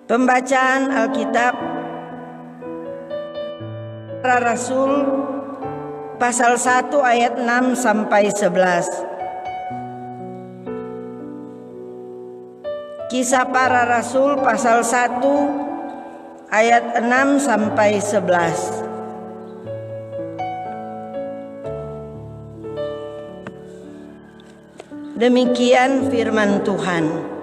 Pembacaan Alkitab Para Rasul pasal 1 ayat 6 sampai 11. Kisah Para Rasul pasal 1 ayat 6 sampai 11. Demikian firman Tuhan.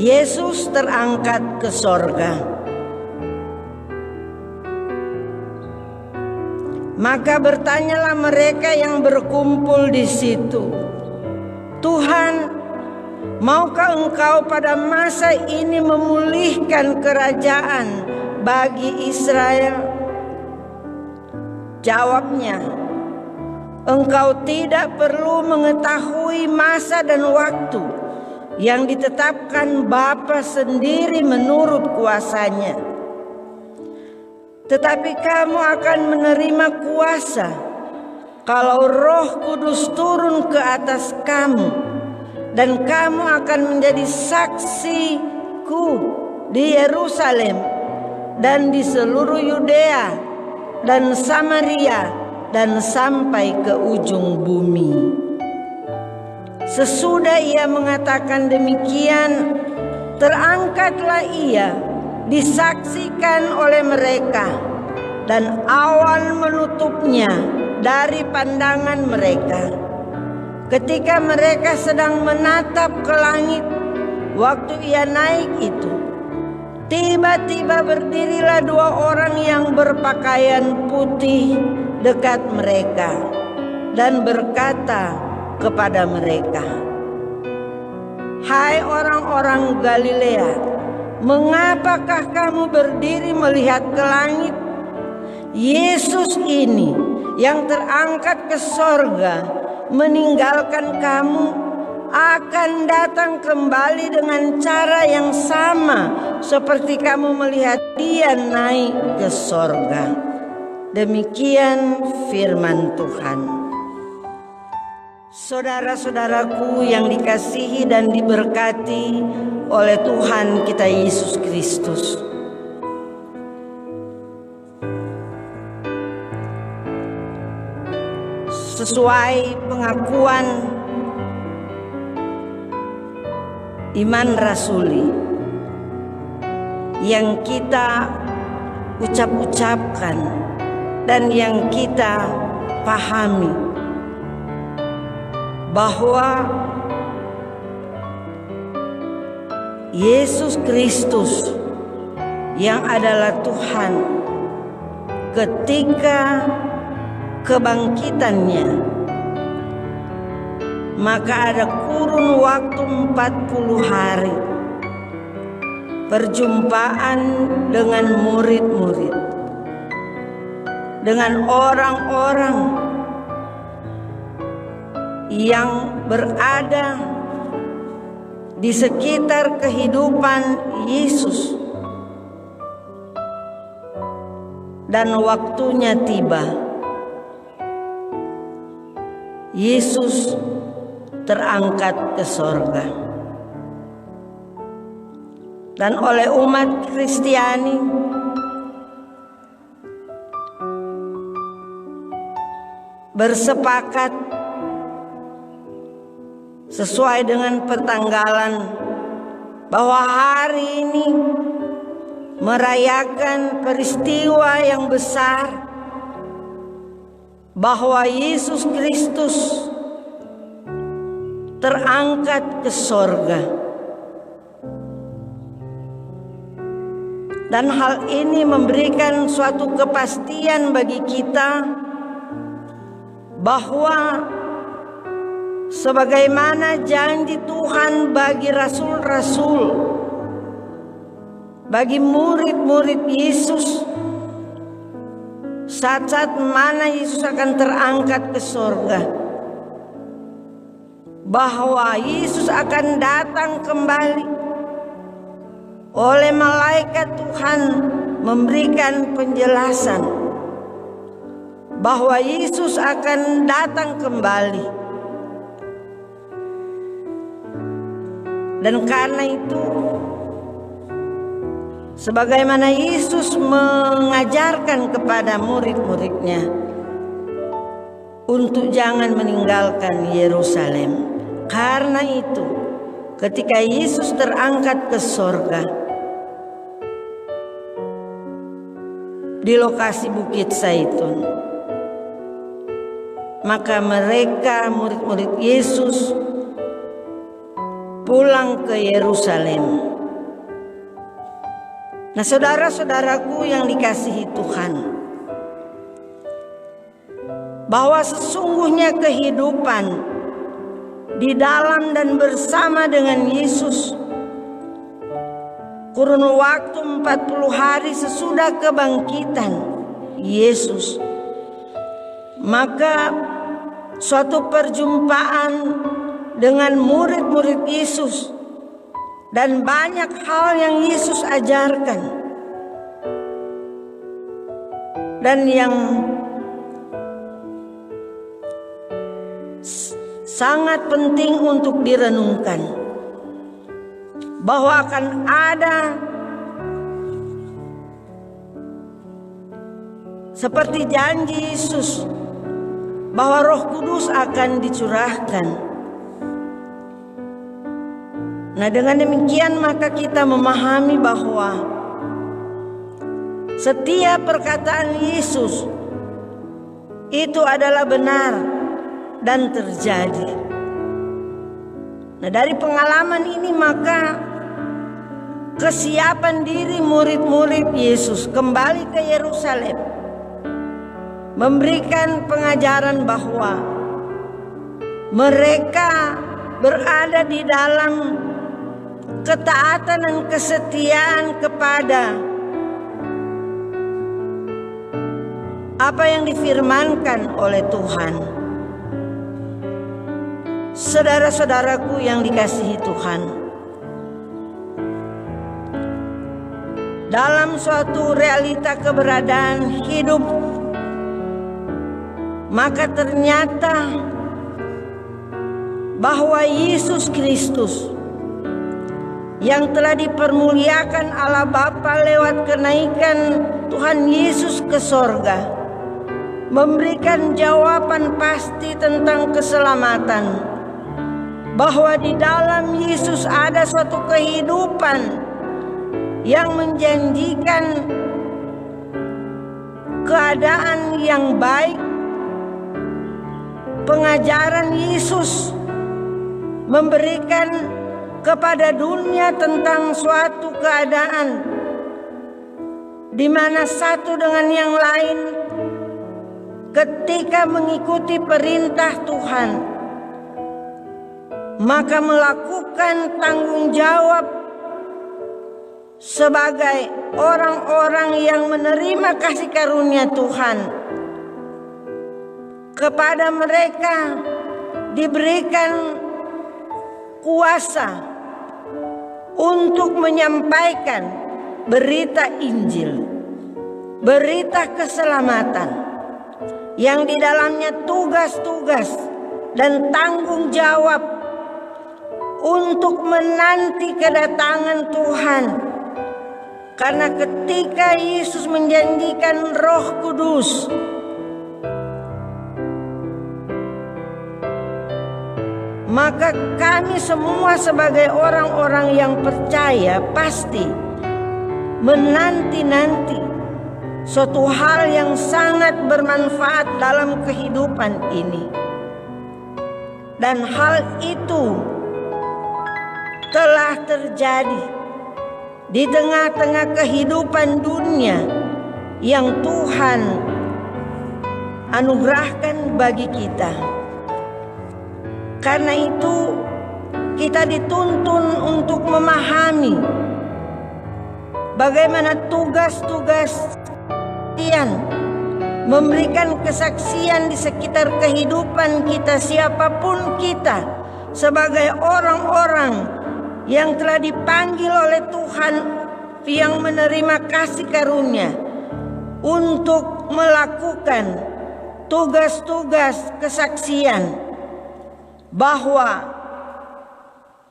Yesus terangkat ke sorga. Maka bertanyalah mereka yang berkumpul di situ, "Tuhan, maukah Engkau pada masa ini memulihkan kerajaan bagi Israel?" Jawabnya, "Engkau tidak perlu mengetahui masa dan waktu yang ditetapkan Bapa sendiri menurut kuasanya. Tetapi kamu akan menerima kuasa kalau Roh Kudus turun ke atas kamu, dan kamu akan menjadi saksiku di Yerusalem dan di seluruh Yudea dan Samaria dan sampai ke ujung bumi." Sesudah ia mengatakan demikian, terangkatlah ia, disaksikan oleh mereka, dan awan menutupnya dari pandangan mereka. Ketika mereka sedang menatap ke langit, waktu ia naik itu, tiba-tiba berdirilah dua orang yang berpakaian putih dekat mereka, dan berkata kepada mereka, "Hai orang-orang Galilea, mengapakah kamu berdiri melihat ke langit? Yesus ini yang terangkat ke sorga meninggalkan kamu akan datang kembali dengan cara yang sama seperti kamu melihat dia naik ke sorga." Demikian firman Tuhan. Saudara-saudaraku yang dikasihi dan diberkati oleh Tuhan kita Yesus Kristus, sesuai pengakuan iman rasuli yang kita ucap-ucapkan dan yang kita pahami, bahwa Yesus Kristus yang adalah Tuhan, ketika kebangkitannya, maka ada kurun waktu 40 hari perjumpaan dengan murid-murid, dengan orang-orang yang berada di sekitar kehidupan Yesus. Dan waktunya tiba, Yesus terangkat ke sorga. Dan oleh umat Kristiani bersepakat sesuai dengan pertanggalan bahwa hari ini merayakan peristiwa yang besar, bahwa Yesus Kristus terangkat ke sorga. Dan hal ini memberikan suatu kepastian bagi kita bahwa sebagaimana janji Tuhan bagi rasul-rasul, bagi murid-murid Yesus, saat-saat mana Yesus akan terangkat ke sorga, bahwa Yesus akan datang kembali. Oleh malaikat Tuhan memberikan penjelasan bahwa Yesus akan datang kembali. Dan karena itu, sebagaimana Yesus mengajarkan kepada murid-muridnya untuk jangan meninggalkan Yerusalem. Karena itu, ketika Yesus terangkat ke sorga di lokasi Bukit Zaitun, maka mereka murid-murid Yesus pulang ke Yerusalem. Nah, saudara-saudaraku yang dikasihi Tuhan, bahwa sesungguhnya kehidupan di dalam dan bersama dengan Yesus kurun waktu 40 hari sesudah kebangkitan Yesus, maka suatu perjumpaan dengan murid-murid Yesus dan banyak hal yang Yesus ajarkan dan yang sangat penting untuk direnungkan, bahwa akan ada seperti janji Yesus bahwa Roh Kudus akan dicurahkan. Nah, dengan demikian maka kita memahami bahwa setiap perkataan Yesus itu adalah benar dan terjadi. Nah, dari pengalaman ini maka kesiapan diri murid-murid Yesus kembali ke Yerusalem memberikan pengajaran bahwa mereka berada di dalam ketaatan dan kesetiaan kepada apa yang difirmankan oleh Tuhan. Saudara-saudaraku yang dikasihi Tuhan, dalam suatu realita keberadaan hidup, maka ternyata bahwa Yesus Kristus yang telah dipermuliakan Allah Bapa lewat kenaikan Tuhan Yesus ke sorga memberikan jawaban pasti tentang keselamatan, bahwa di dalam Yesus ada suatu kehidupan yang menjanjikan keadaan yang baik. Pengajaran Yesus memberikan kepada dunia tentang suatu keadaan di mana satu dengan yang lain ketika mengikuti perintah Tuhan maka melakukan tanggung jawab sebagai orang-orang yang menerima kasih karunia Tuhan. Kepada mereka diberikan kuasa untuk menyampaikan berita Injil, berita keselamatan yang di dalamnya tugas-tugas dan tanggung jawab untuk menanti kedatangan Tuhan. Karena ketika Yesus menjanjikan Roh Kudus, maka kami semua sebagai orang-orang yang percaya pasti menanti-nanti suatu hal yang sangat bermanfaat dalam kehidupan ini. Dan hal itu telah terjadi di tengah-tengah kehidupan dunia yang Tuhan anugerahkan bagi kita. Karena itu kita dituntun untuk memahami bagaimana tugas-tugas Tuhan memberikan kesaksian di sekitar kehidupan kita, siapapun kita, sebagai orang-orang yang telah dipanggil oleh Tuhan yang menerima kasih karunia untuk melakukan tugas-tugas kesaksian bahwa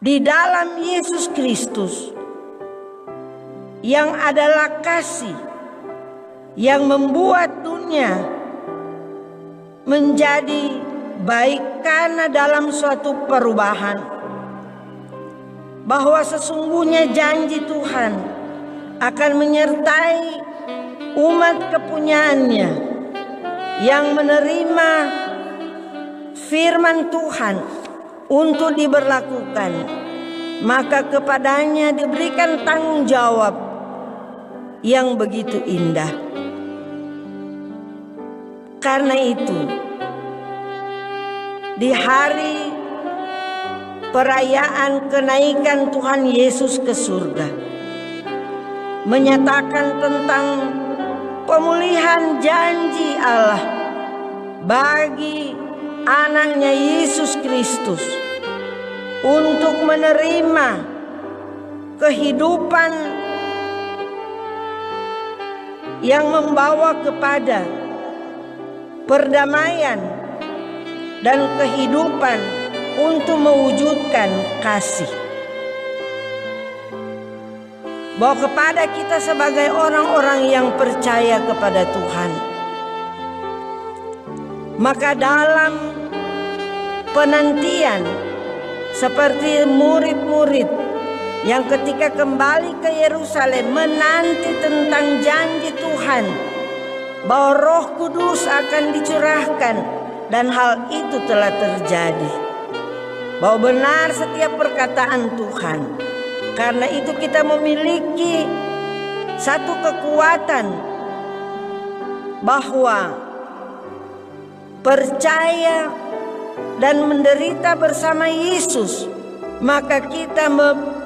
di dalam Yesus Kristus yang adalah kasih yang membuat dunia menjadi baik karena dalam suatu perubahan, bahwa sesungguhnya janji Tuhan akan menyertai umat kepunyaannya yang menerima firman Tuhan untuk diberlakukan, maka kepadanya diberikan tanggung jawab yang begitu indah. Karena itu, di hari perayaan kenaikan Tuhan Yesus ke surga, menyatakan tentang pemulihan janji Allah bagi anaknya Yesus Kristus untuk menerima kehidupan yang membawa kepada perdamaian dan kehidupan untuk mewujudkan kasih. Bahwa kepada kita sebagai orang-orang yang percaya kepada Tuhan, maka dalam penantian seperti murid-murid yang ketika kembali ke Yerusalem menanti tentang janji Tuhan bahwa Roh Kudus akan dicurahkan, dan hal itu telah terjadi, bahwa benar setiap perkataan Tuhan. Karena itu kita memiliki satu kekuatan bahwa percaya dan menderita bersama Yesus, maka kita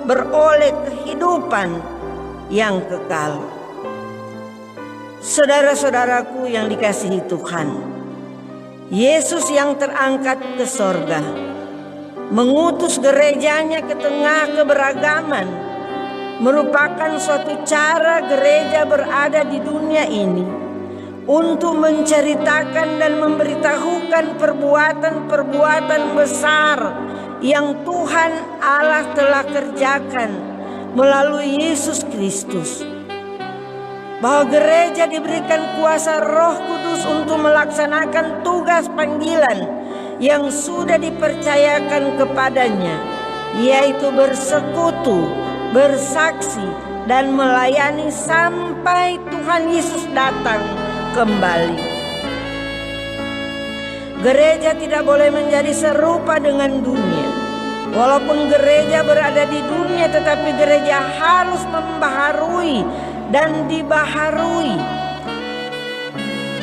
beroleh kehidupan yang kekal. Saudara-saudaraku yang dikasihi Tuhan, Yesus yang terangkat ke sorga mengutus gerejanya ke tengah keberagaman, merupakan suatu cara gereja berada di dunia ini untuk menceritakan dan memberitahukan perbuatan-perbuatan besar yang Tuhan Allah telah kerjakan melalui Yesus Kristus. Bahwa gereja diberikan kuasa Roh Kudus untuk melaksanakan tugas panggilan yang sudah dipercayakan kepadanya, yaitu bersekutu, bersaksi, dan melayani sampai Tuhan Yesus datang kembali. Gereja tidak boleh menjadi serupa dengan dunia. Walaupun gereja berada di dunia, tetapi gereja harus membaharui dan dibaharui.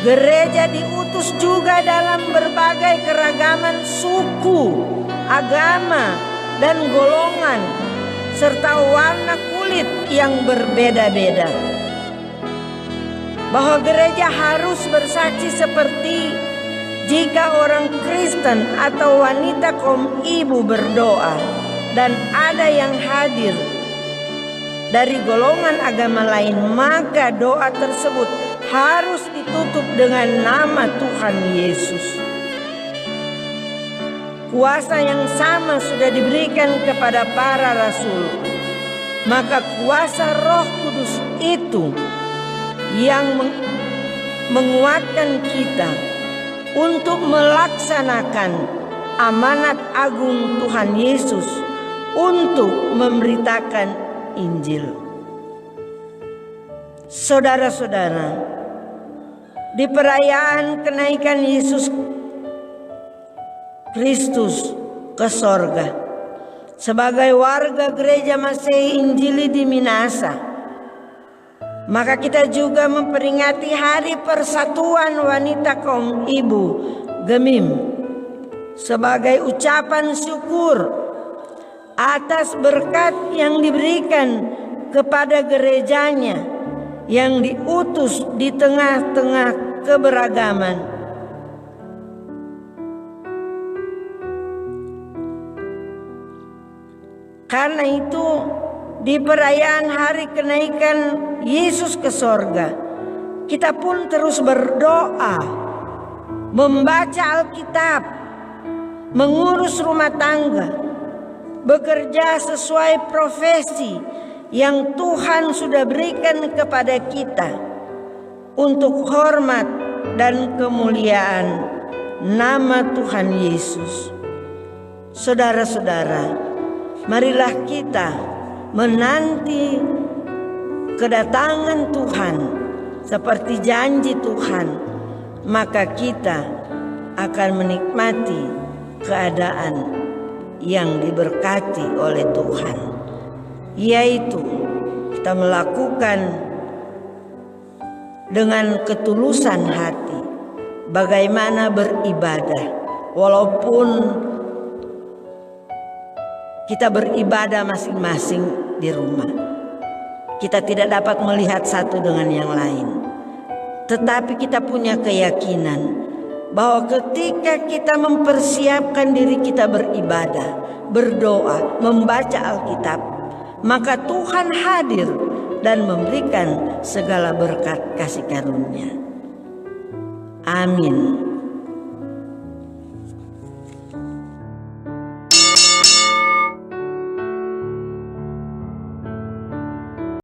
Gereja diutus juga dalam berbagai keragaman suku, agama, dan golongan, serta warna kulit yang berbeda-beda. Bahwa gereja harus bersaksi seperti jika orang Kristen atau wanita kaum ibu berdoa dan ada yang hadir dari golongan agama lain, maka doa tersebut harus ditutup dengan nama Tuhan Yesus. Kuasa yang sama sudah diberikan kepada para rasul, maka kuasa Roh Kudus itu yang menguatkan kita untuk melaksanakan amanat agung Tuhan Yesus untuk memberitakan Injil. Saudara-saudara, di perayaan kenaikan Yesus Kristus ke sorga, sebagai warga gereja Masehi Injili di Minasa, maka kita juga memperingati Hari Persatuan Wanita Kaum Ibu Gemim sebagai ucapan syukur atas berkat yang diberikan kepada gerejanya yang diutus di tengah-tengah keberagaman. Karena itu, di perayaan hari kenaikan Yesus ke sorga, kita pun terus berdoa, membaca Alkitab, mengurus rumah tangga, bekerja sesuai profesi yang Tuhan sudah berikan kepada kita untuk hormat dan kemuliaan nama Tuhan Yesus. Saudara-saudara, marilah kita menanti kedatangan Tuhan seperti janji Tuhan, maka kita akan menikmati keadaan yang diberkati oleh Tuhan, yaitu kita melakukan dengan ketulusan hati bagaimana beribadah, walaupun kita beribadah masing-masing di rumah. Kita tidak dapat melihat satu dengan yang lain, tetapi kita punya keyakinan bahwa ketika kita mempersiapkan diri kita beribadah, berdoa, membaca Alkitab, maka Tuhan hadir dan memberikan segala berkat kasih karunia. Amin.